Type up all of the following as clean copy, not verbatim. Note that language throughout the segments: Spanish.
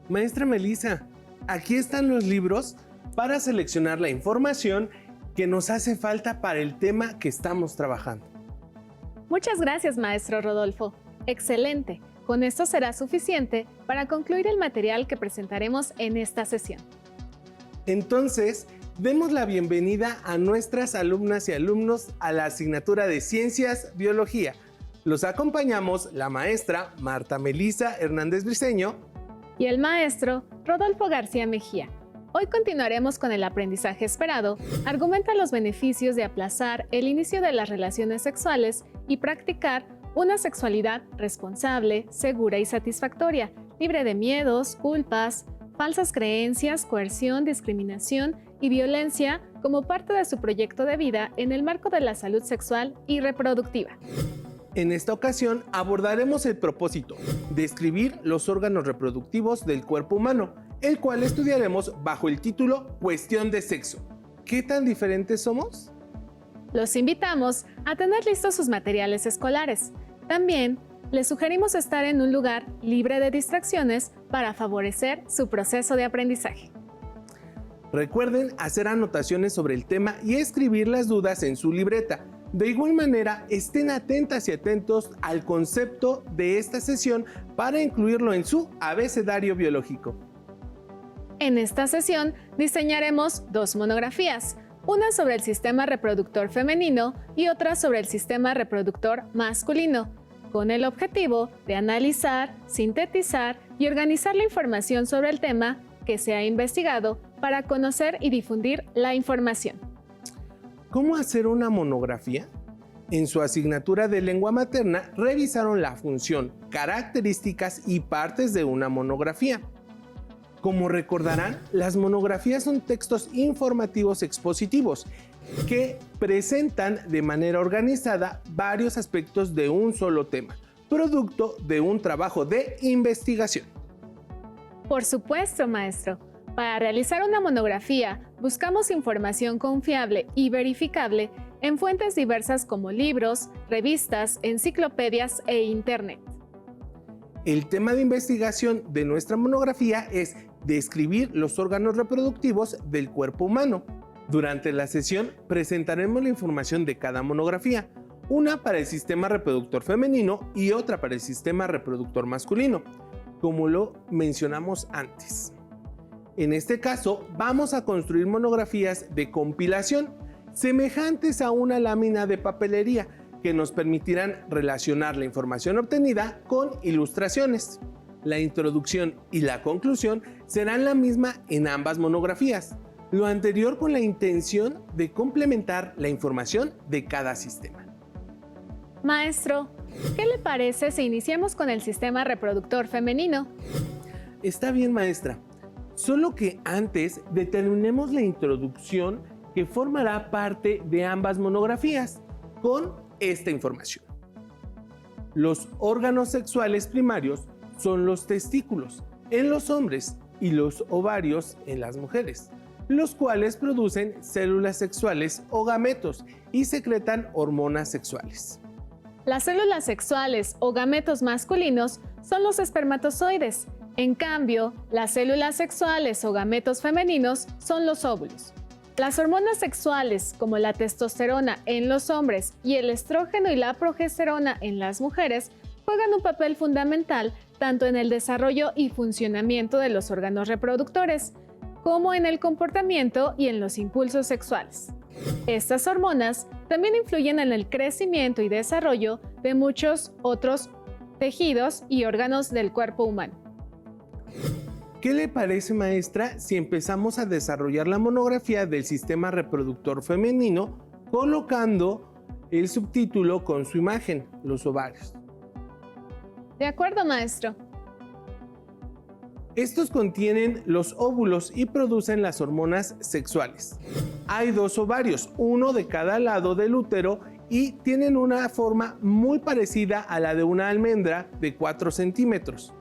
Maestra Melissa, aquí están los libros para seleccionar la información que nos hace falta para el tema que estamos trabajando. Muchas gracias, maestro Rodolfo. Excelente. Con esto será suficiente para concluir el material que presentaremos en esta sesión. Entonces, demos la bienvenida a nuestras alumnas y alumnos a la asignatura de Ciencias Biología. Los acompañamos la maestra Marta Melissa Hernández Briceño y el maestro Rodolfo García Mejía. Hoy continuaremos con el aprendizaje esperado. Argumenta los beneficios de aplazar el inicio de las relaciones sexuales y practicar una sexualidad responsable, segura y satisfactoria, libre de miedos, culpas, falsas creencias, coerción, discriminación y violencia como parte de su proyecto de vida en el marco de la salud sexual y reproductiva. En esta ocasión abordaremos el propósito, describir los órganos reproductivos del cuerpo humano, el cual estudiaremos bajo el título Cuestión de sexo. ¿Qué tan diferentes somos? Los invitamos a tener listos sus materiales escolares. También les sugerimos estar en un lugar libre de distracciones para favorecer su proceso de aprendizaje. Recuerden hacer anotaciones sobre el tema y escribir las dudas en su libreta. De igual manera, estén atentas y atentos al concepto de esta sesión para incluirlo en su abecedario biológico. En esta sesión diseñaremos dos monografías, una sobre el sistema reproductor femenino y otra sobre el sistema reproductor masculino, con el objetivo de analizar, sintetizar y organizar la información sobre el tema que se ha investigado para conocer y difundir la información. ¿Cómo hacer una monografía? En su asignatura de lengua materna revisaron la función, características y partes de una monografía. Como recordarán, las monografías son textos informativos expositivos que presentan de manera organizada varios aspectos de un solo tema, producto de un trabajo de investigación. Por supuesto, maestro. Para realizar una monografía, buscamos información confiable y verificable en fuentes diversas como libros, revistas, enciclopedias e Internet. El tema de investigación de nuestra monografía es describir los órganos reproductivos del cuerpo humano. Durante la sesión presentaremos la información de cada monografía, una para el sistema reproductor femenino y otra para el sistema reproductor masculino, como lo mencionamos antes. En este caso, vamos a construir monografías de compilación, semejantes a una lámina de papelería, que nos permitirán relacionar la información obtenida con ilustraciones. La introducción y la conclusión serán la misma en ambas monografías, lo anterior con la intención de complementar la información de cada sistema. Maestro, ¿qué le parece si iniciamos con el sistema reproductor femenino? Está bien, maestra. Solo que antes determinemos la introducción que formará parte de ambas monografías con esta información. Los órganos sexuales primarios son los testículos en los hombres y los ovarios en las mujeres, los cuales producen células sexuales o gametos y secretan hormonas sexuales. Las células sexuales o gametos masculinos son los espermatozoides. En cambio, las células sexuales o gametos femeninos son los óvulos. Las hormonas sexuales, como la testosterona en los hombres y el estrógeno y la progesterona en las mujeres, juegan un papel fundamental tanto en el desarrollo y funcionamiento de los órganos reproductores, como en el comportamiento y en los impulsos sexuales. Estas hormonas también influyen en el crecimiento y desarrollo de muchos otros tejidos y órganos del cuerpo humano. ¿Qué le parece, maestra, si empezamos a desarrollar la monografía del sistema reproductor femenino colocando el subtítulo con su imagen, los ovarios? De acuerdo, maestro. Estos contienen los óvulos y producen las hormonas sexuales. Hay dos ovarios, uno de cada lado del útero, y tienen una forma muy parecida a la de una almendra de 4 centímetros.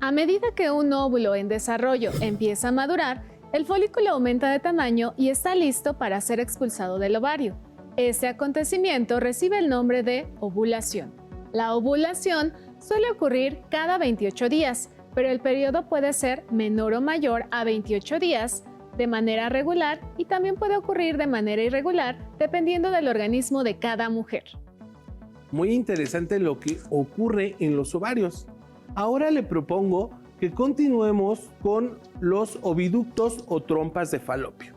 A medida que un óvulo en desarrollo empieza a madurar, el folículo aumenta de tamaño y está listo para ser expulsado del ovario. Este acontecimiento recibe el nombre de ovulación. La ovulación suele ocurrir cada 28 días, pero el periodo puede ser menor o mayor a 28 días de manera regular y también puede ocurrir de manera irregular dependiendo del organismo de cada mujer. Muy interesante lo que ocurre en los ovarios. Ahora le propongo que continuemos con los oviductos o trompas de falopio.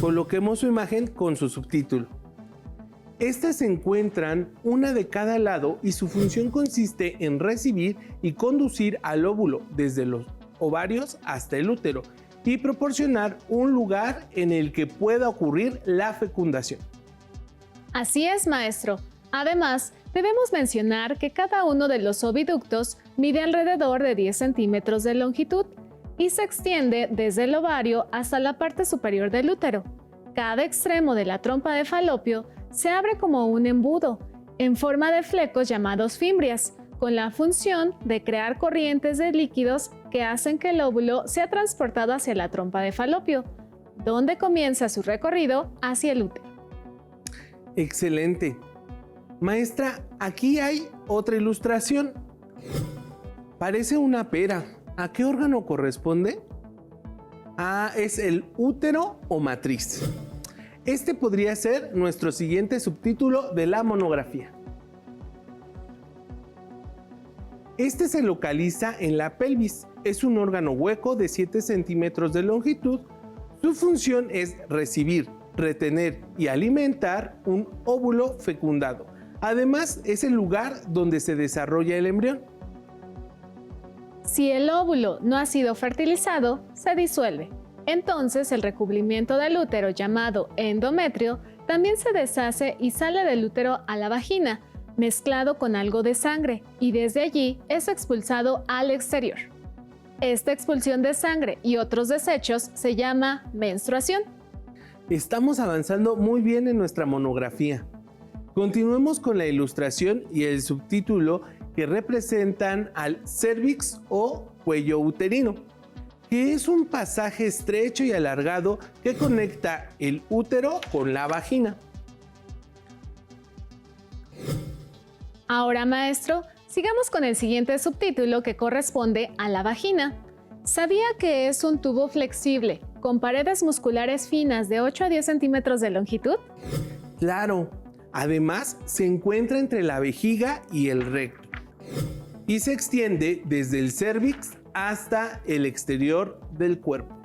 Coloquemos su imagen con su subtítulo. Estas se encuentran una de cada lado y su función consiste en recibir y conducir al óvulo desde los ovarios hasta el útero y proporcionar un lugar en el que pueda ocurrir la fecundación. Así es, maestro. Además, debemos mencionar que cada uno de los oviductos mide alrededor de 10 centímetros de longitud y se extiende desde el ovario hasta la parte superior del útero. Cada extremo de la trompa de falopio se abre como un embudo, en forma de flecos llamados fimbrias, con la función de crear corrientes de líquidos que hacen que el óvulo sea transportado hacia la trompa de falopio, donde comienza su recorrido hacia el útero. Excelente. Maestra, aquí hay otra ilustración. Parece una pera. ¿A qué órgano corresponde? Es el útero o matriz. Este podría ser nuestro siguiente subtítulo de la monografía. Este se localiza en la pelvis. Es un órgano hueco de 7 centímetros de longitud. Su función es recibir, retener y alimentar un óvulo fecundado. Además, es el lugar donde se desarrolla el embrión. Si el óvulo no ha sido fertilizado, se disuelve. Entonces, el recubrimiento del útero, llamado endometrio, también se deshace y sale del útero a la vagina, mezclado con algo de sangre, y desde allí es expulsado al exterior. Esta expulsión de sangre y otros desechos se llama menstruación. Estamos avanzando muy bien en nuestra monografía. Continuemos con la ilustración y el subtítulo que representan al cérvix o cuello uterino, que es un pasaje estrecho y alargado que conecta el útero con la vagina. Ahora, maestro, sigamos con el siguiente subtítulo que corresponde a la vagina. ¿Sabía que es un tubo flexible con paredes musculares finas de 8 a 10 centímetros de longitud? Claro, además se encuentra entre la vejiga y el recto y se extiende desde el cérvix hasta el exterior del cuerpo.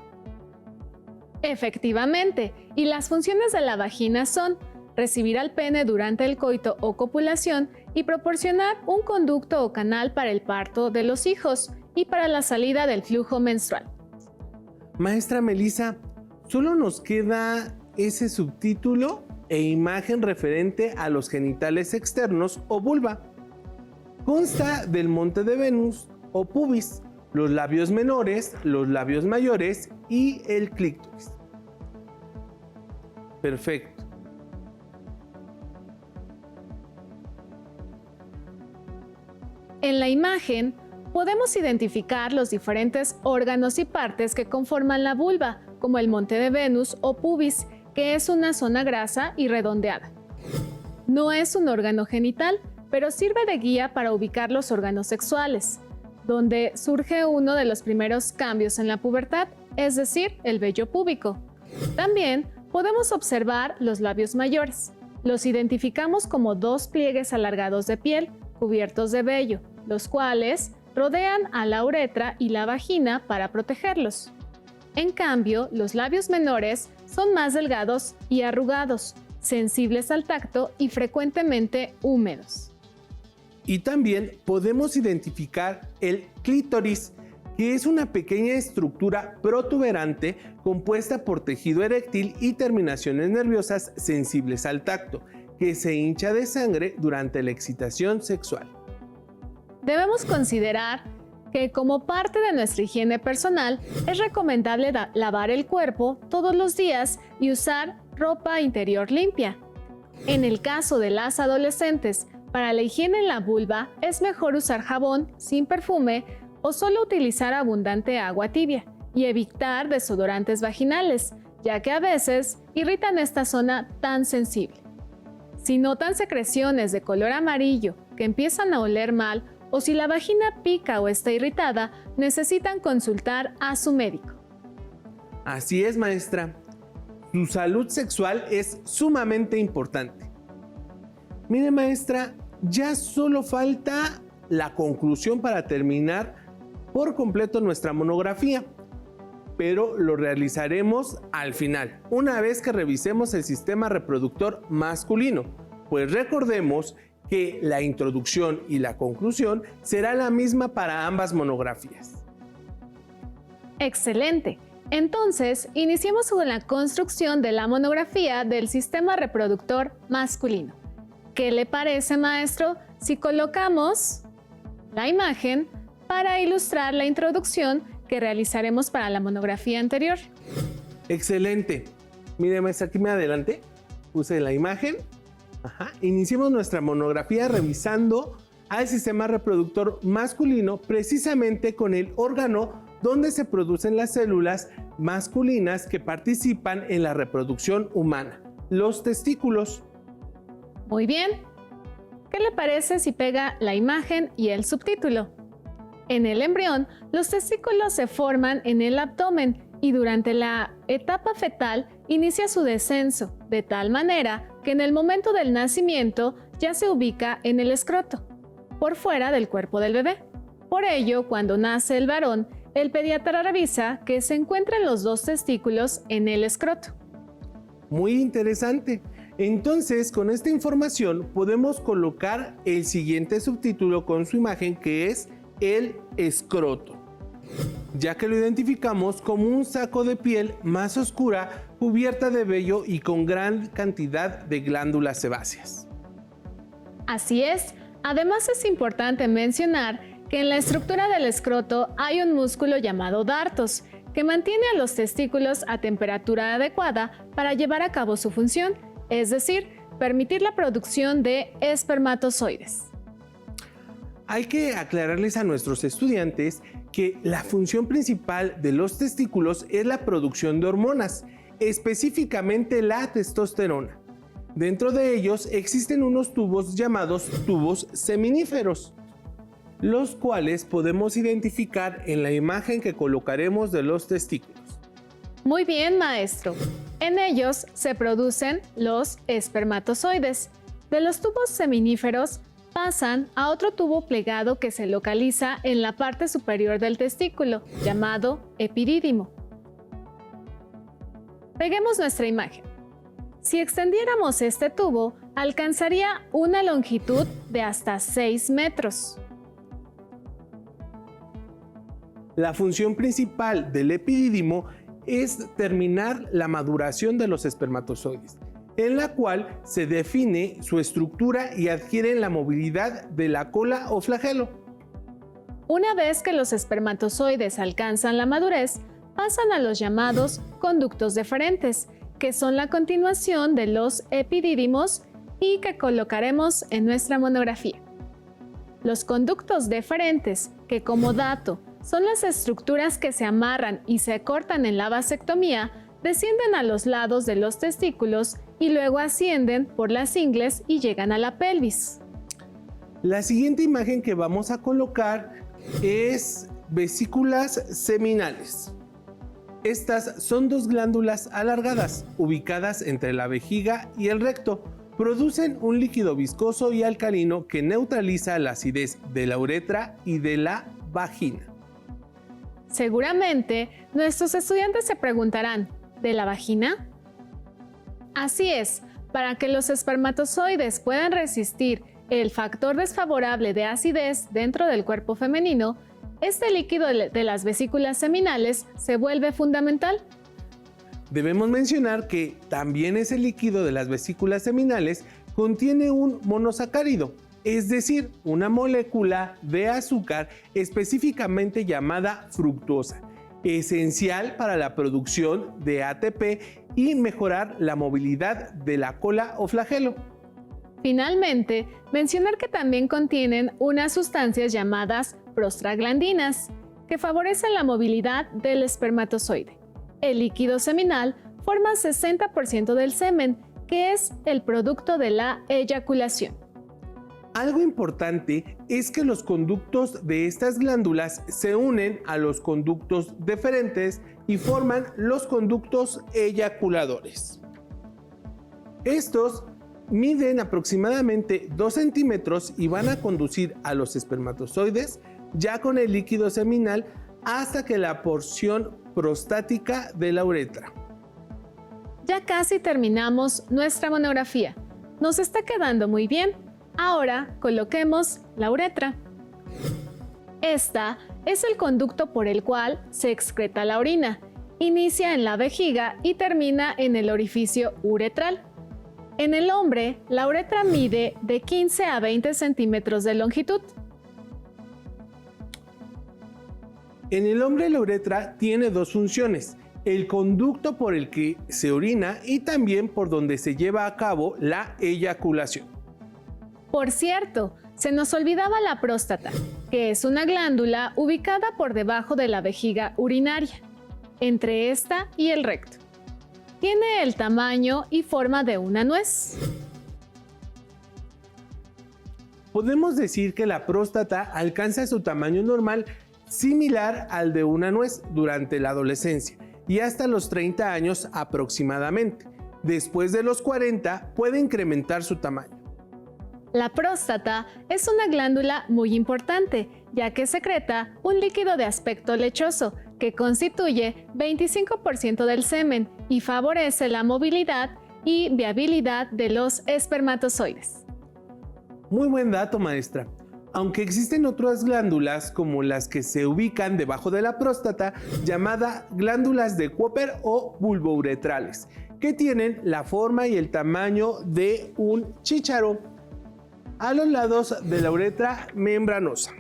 Efectivamente, y las funciones de la vagina son recibir al pene durante el coito o copulación y proporcionar un conducto o canal para el parto de los hijos y para la salida del flujo menstrual. Maestra Melissa, solo nos queda ese subtítulo e imagen referente a los genitales externos o vulva. Consta del monte de Venus o pubis, los labios menores, los labios mayores y el clítoris. Perfecto. En la imagen podemos identificar los diferentes órganos y partes que conforman la vulva, como el monte de Venus o pubis, que es una zona grasa y redondeada. No es un órgano genital, pero sirve de guía para ubicar los órganos sexuales, donde surge uno de los primeros cambios en la pubertad, es decir, el vello púbico. También podemos observar los labios mayores. Los identificamos como dos pliegues alargados de piel, cubiertos de vello, los cuales rodean a la uretra y la vagina para protegerlos. En cambio, los labios menores son más delgados y arrugados, sensibles al tacto y frecuentemente húmedos. Y también podemos identificar el clítoris, que es una pequeña estructura protuberante compuesta por tejido eréctil y terminaciones nerviosas sensibles al tacto, que se hincha de sangre durante la excitación sexual. Debemos considerar que como parte de nuestra higiene personal es recomendable lavar el cuerpo todos los días y usar ropa interior limpia. En el caso de las adolescentes, para la higiene en la vulva es mejor usar jabón sin perfume o solo utilizar abundante agua tibia y evitar desodorantes vaginales, ya que a veces irritan esta zona tan sensible. Si notan secreciones de color amarillo que empiezan a oler mal o si la vagina pica o está irritada, necesitan consultar a su médico. Así es, maestra. Su salud sexual es sumamente importante. Mire, maestra, ya solo falta la conclusión para terminar por completo nuestra monografía, pero lo realizaremos al final, una vez que revisemos el sistema reproductor masculino, pues recordemos que la introducción y la conclusión será la misma para ambas monografías. ¡Excelente! Entonces, iniciemos con la construcción de la monografía del sistema reproductor masculino. ¿Qué le parece, maestro, si colocamos la imagen para ilustrar la introducción que realizaremos para la monografía anterior? Excelente. Mire, maestra, aquí me adelante. Puse la imagen. Iniciemos nuestra monografía revisando al sistema reproductor masculino, precisamente con el órgano donde se producen las células masculinas que participan en la reproducción humana, los testículos. Muy bien. ¿Qué le parece si pega la imagen y el subtítulo? En el embrión, los testículos se forman en el abdomen y durante la etapa fetal inicia su descenso, de tal manera que en el momento del nacimiento ya se ubica en el escroto, por fuera del cuerpo del bebé. Por ello, cuando nace el varón, el pediatra revisa que se encuentran los dos testículos en el escroto. Muy interesante. Entonces, con esta información podemos colocar el siguiente subtítulo con su imagen, que es el escroto, ya que lo identificamos como un saco de piel más oscura, cubierta de vello y con gran cantidad de glándulas sebáceas. Así es. Además, es importante mencionar que en la estructura del escroto hay un músculo llamado dartos, que mantiene a los testículos a temperatura adecuada para llevar a cabo su función, es decir, permitir la producción de espermatozoides. Hay que aclararles a nuestros estudiantes que la función principal de los testículos es la producción de hormonas, específicamente la testosterona. Dentro de ellos existen unos tubos llamados tubos seminíferos, los cuales podemos identificar en la imagen que colocaremos de los testículos. Muy bien, maestro. En ellos se producen los espermatozoides. De los tubos seminíferos pasan a otro tubo plegado que se localiza en la parte superior del testículo, llamado epidídimo. Peguemos nuestra imagen. Si extendiéramos este tubo, alcanzaría una longitud de hasta 6 metros. La función principal del epidídimo es terminar la maduración de los espermatozoides, en la cual se define su estructura y adquieren la movilidad de la cola o flagelo. Una vez que los espermatozoides alcanzan la madurez, pasan a los llamados conductos deferentes, que son la continuación de los epidídimos y que colocaremos en nuestra monografía. Los conductos deferentes, que como dato son las estructuras que se amarran y se cortan en la vasectomía, descienden a los lados de los testículos y luego ascienden por las ingles y llegan a la pelvis. La siguiente imagen que vamos a colocar es vesículas seminales. Estas son dos glándulas alargadas, ubicadas entre la vejiga y el recto. Producen un líquido viscoso y alcalino que neutraliza la acidez de la uretra y de la vagina. Seguramente, nuestros estudiantes se preguntarán, ¿de la vagina? Así es, para que los espermatozoides puedan resistir el factor desfavorable de acidez dentro del cuerpo femenino, este líquido de las vesículas seminales se vuelve fundamental. Debemos mencionar que también ese líquido de las vesículas seminales contiene un monosacárido, es decir, una molécula de azúcar específicamente llamada fructosa, esencial para la producción de ATP y mejorar la movilidad de la cola o flagelo. Finalmente, mencionar que también contienen unas sustancias llamadas prostaglandinas, que favorecen la movilidad del espermatozoide. El líquido seminal forma 60% del semen, que es el producto de la eyaculación. Algo importante es que los conductos de estas glándulas se unen a los conductos deferentes y forman los conductos eyaculadores. Estos miden aproximadamente 2 centímetros y van a conducir a los espermatozoides ya con el líquido seminal hasta que la porción prostática de la uretra. Ya casi terminamos nuestra monografía. Nos está quedando muy bien. Ahora coloquemos la uretra. Esta es el conducto por el cual se excreta la orina. Inicia en la vejiga y termina en el orificio uretral. En el hombre, la uretra mide de 15 a 20 centímetros de longitud. En el hombre la uretra tiene dos funciones: el conducto por el que se orina y también por donde se lleva a cabo la eyaculación. Por cierto, se nos olvidaba la próstata, que es una glándula ubicada por debajo de la vejiga urinaria, entre esta y el recto. Tiene el tamaño y forma de una nuez. Podemos decir que la próstata alcanza su tamaño normal similar al de una nuez durante la adolescencia y hasta los 30 años aproximadamente. Después de los 40 puede incrementar su tamaño. La próstata es una glándula muy importante, ya que secreta un líquido de aspecto lechoso que constituye 25% del semen y favorece la movilidad y viabilidad de los espermatozoides. Muy buen dato, maestra. Aunque existen otras glándulas como las que se ubican debajo de la próstata, llamadas glándulas de Cooper o bulbouretrales, que tienen la forma y el tamaño de un chícharo a los lados de la uretra membranosa.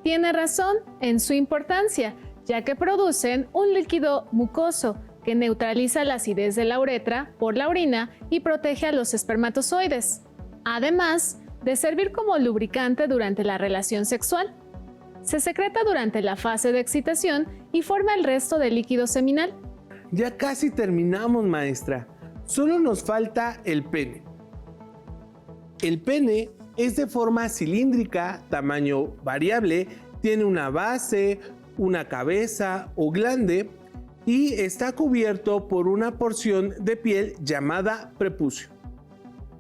Tiene razón en su importancia, ya que producen un líquido mucoso que neutraliza la acidez de la uretra por la orina y protege a los espermatozoides, además de servir como lubricante durante la relación sexual. Se secreta durante la fase de excitación y forma el resto del líquido seminal. Ya casi terminamos, maestra. Solo nos falta el pene. El pene es de forma cilíndrica, tamaño variable, tiene una base, una cabeza o glande y está cubierto por una porción de piel llamada prepucio.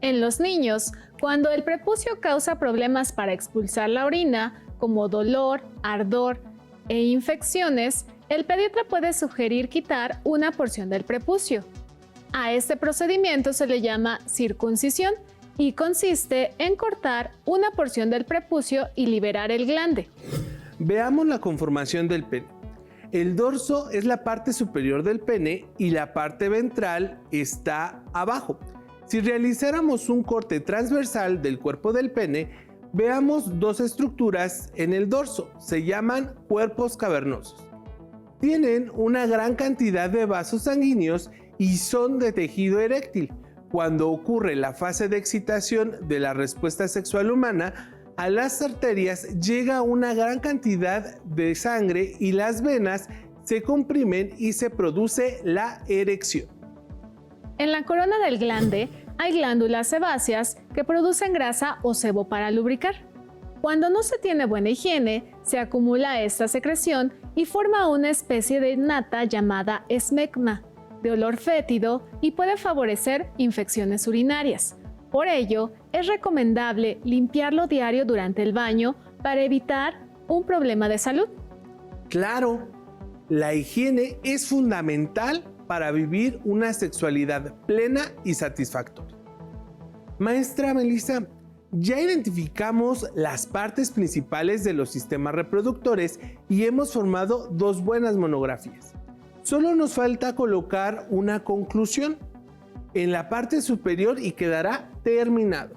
En los niños, cuando el prepucio causa problemas para expulsar la orina, como dolor, ardor e infecciones, el pediatra puede sugerir quitar una porción del prepucio. A este procedimiento se le llama circuncisión y consiste en cortar una porción del prepucio y liberar el glande. Veamos la conformación del pene. El dorso es la parte superior del pene y la parte ventral está abajo. Si realizáramos un corte transversal del cuerpo del pene, veamos dos estructuras en el dorso. Se llaman cuerpos cavernosos. Tienen una gran cantidad de vasos sanguíneos y son de tejido eréctil. Cuando ocurre la fase de excitación de la respuesta sexual humana, a las arterias llega una gran cantidad de sangre y las venas se comprimen y se produce la erección. En la corona del glande hay glándulas sebáceas que producen grasa o sebo para lubricar. Cuando no se tiene buena higiene, se acumula esta secreción y forma una especie de nata llamada esmegma, de olor fétido y puede favorecer infecciones urinarias. Por ello, es recomendable limpiarlo diario durante el baño para evitar un problema de salud. Claro, la higiene es fundamental para vivir una sexualidad plena y satisfactoria. Maestra Melissa, ya identificamos las partes principales de los sistemas reproductores y hemos formado dos buenas monografías. Solo nos falta colocar una conclusión en la parte superior y quedará terminado.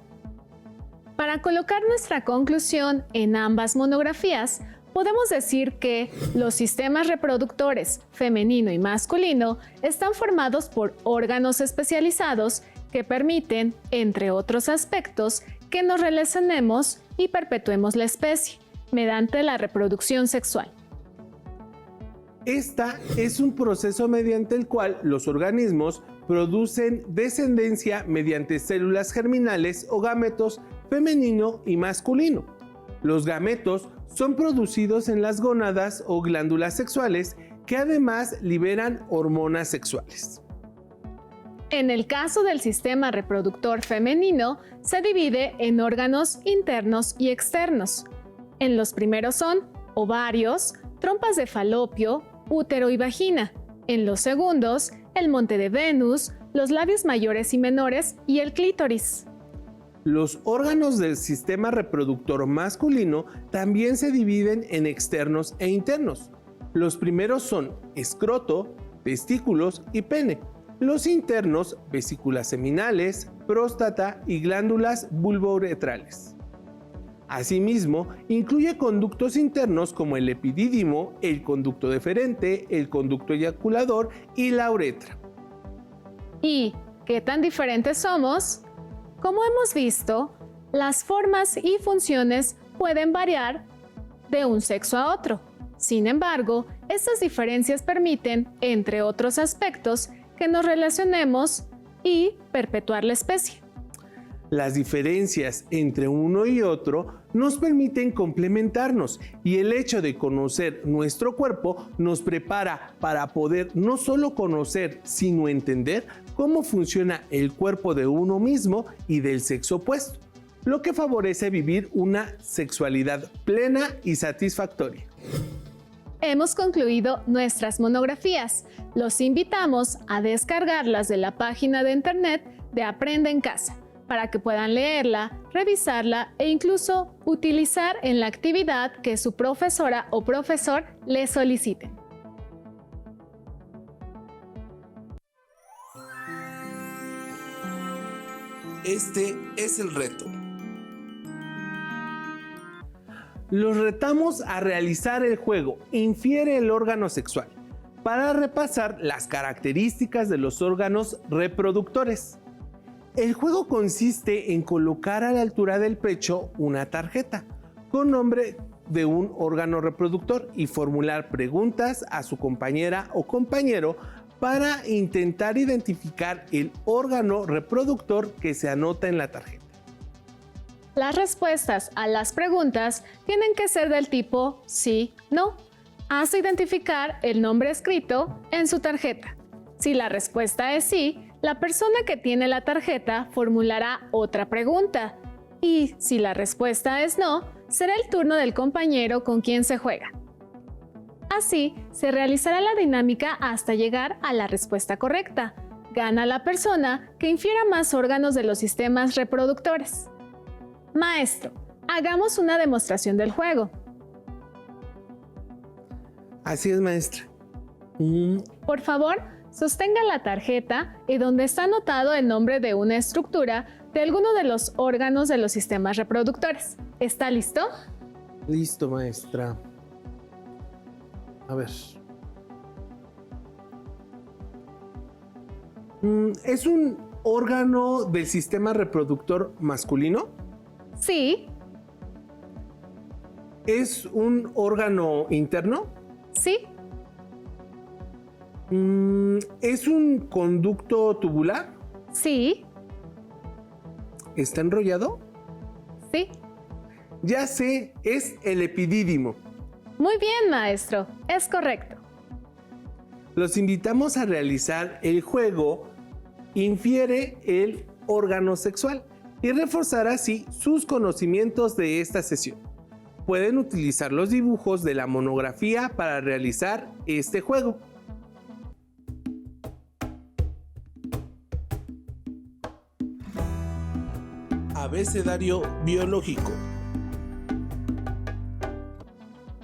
Para colocar nuestra conclusión en ambas monografías, podemos decir que los sistemas reproductores femenino y masculino están formados por órganos especializados que permiten, entre otros aspectos, que nos relacionemos y perpetuemos la especie mediante la reproducción sexual. Esta es un proceso mediante el cual los organismos producen descendencia mediante células germinales o gametos femenino y masculino. Los gametos son producidos en las gónadas o glándulas sexuales que además liberan hormonas sexuales. En el caso del sistema reproductor femenino, se divide en órganos internos y externos. En los primeros son ovarios, trompas de falopio, útero y vagina. En los segundos, el monte de Venus, los labios mayores y menores y el clítoris. Los órganos del sistema reproductor masculino también se dividen en externos e internos. Los primeros son escroto, testículos y pene. Los internos, vesículas seminales, próstata y glándulas vulvouretrales. Asimismo, incluye conductos internos como el epidídimo, el conducto deferente, el conducto eyaculador y la uretra. ¿Y qué tan diferentes somos? Como hemos visto, las formas y funciones pueden variar de un sexo a otro. Sin embargo, estas diferencias permiten, entre otros aspectos, que nos relacionemos y perpetuar la especie. Las diferencias entre uno y otro nos permiten complementarnos y el hecho de conocer nuestro cuerpo nos prepara para poder no solo conocer, sino entender cómo funciona el cuerpo de uno mismo y del sexo opuesto, lo que favorece vivir una sexualidad plena y satisfactoria. Hemos concluido nuestras monografías. Los invitamos a descargarlas de la página de internet de Aprende en Casa, para que puedan leerla, revisarla e incluso utilizar en la actividad que su profesora o profesor les solicite. Este es el reto. Los retamos a realizar el juego Infiere el órgano sexual para repasar las características de los órganos reproductores. El juego consiste en colocar a la altura del pecho una tarjeta con nombre de un órgano reproductor y formular preguntas a su compañera o compañero para intentar identificar el órgano reproductor que se anota en la tarjeta. Las respuestas a las preguntas tienen que ser del tipo sí, no, hasta identificar el nombre escrito en su tarjeta. Si la respuesta es sí, la persona que tiene la tarjeta formulará otra pregunta. Y si la respuesta es no, será el turno del compañero con quien se juega. Así, se realizará la dinámica hasta llegar a la respuesta correcta. Gana la persona que infiera más órganos de los sistemas reproductores. Maestro, hagamos una demostración del juego. Así es, maestra. Por favor, sostenga la tarjeta y donde está anotado el nombre de una estructura de alguno de los órganos de los sistemas reproductores. ¿Está listo? Listo, maestra. A ver. ¿Es un órgano del sistema reproductor masculino? Sí. ¿Es un órgano interno? Sí. ¿Es un conducto tubular? Sí. ¿Está enrollado? Sí. Ya sé, es el epidídimo. Muy bien, maestro. Es correcto. Los invitamos a realizar el juego Infiere el órgano sexual y reforzar así sus conocimientos de esta sesión. Pueden utilizar los dibujos de la monografía para realizar este juego. Abecedario biológico.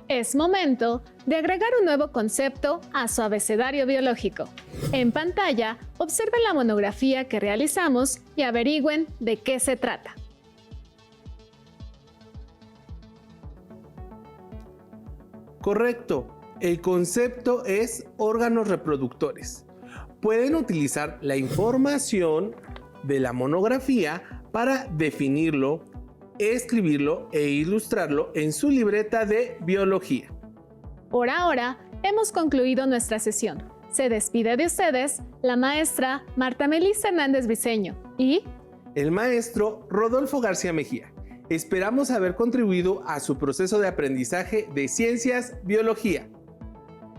Es momento de agregar un nuevo concepto a su abecedario biológico. En pantalla, observen la monografía que realizamos y averigüen de qué se trata. Correcto. El concepto es órganos reproductores. Pueden utilizar la información de la monografía para definirlo, escribirlo e ilustrarlo en su libreta de biología. Por ahora, hemos concluido nuestra sesión. Se despide de ustedes la maestra Marta Melissa Hernández Briceño y el maestro Rodolfo García Mejía. Esperamos haber contribuido a su proceso de aprendizaje de ciencias biología.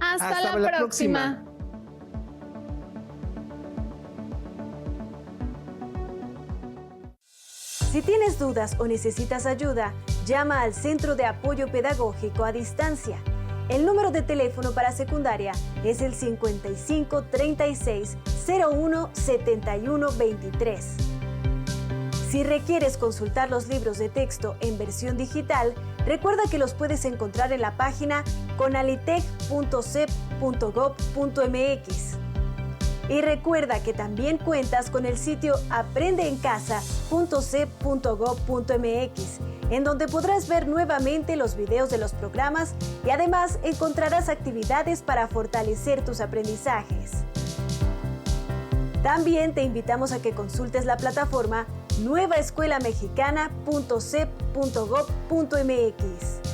Hasta la próxima. Si tienes dudas o necesitas ayuda, llama al Centro de Apoyo Pedagógico a Distancia. El número de teléfono para secundaria es el 55 36 01 71 23. Si requieres consultar los libros de texto en versión digital, recuerda que los puedes encontrar en la página conalitec.cep.gov.mx. Y recuerda que también cuentas con el sitio aprendeencasa.cep.gov.mx, en donde podrás ver nuevamente los videos de los programas y además encontrarás actividades para fortalecer tus aprendizajes. También te invitamos a que consultes la plataforma nuevaescuelamexicana.cep.gov.mx.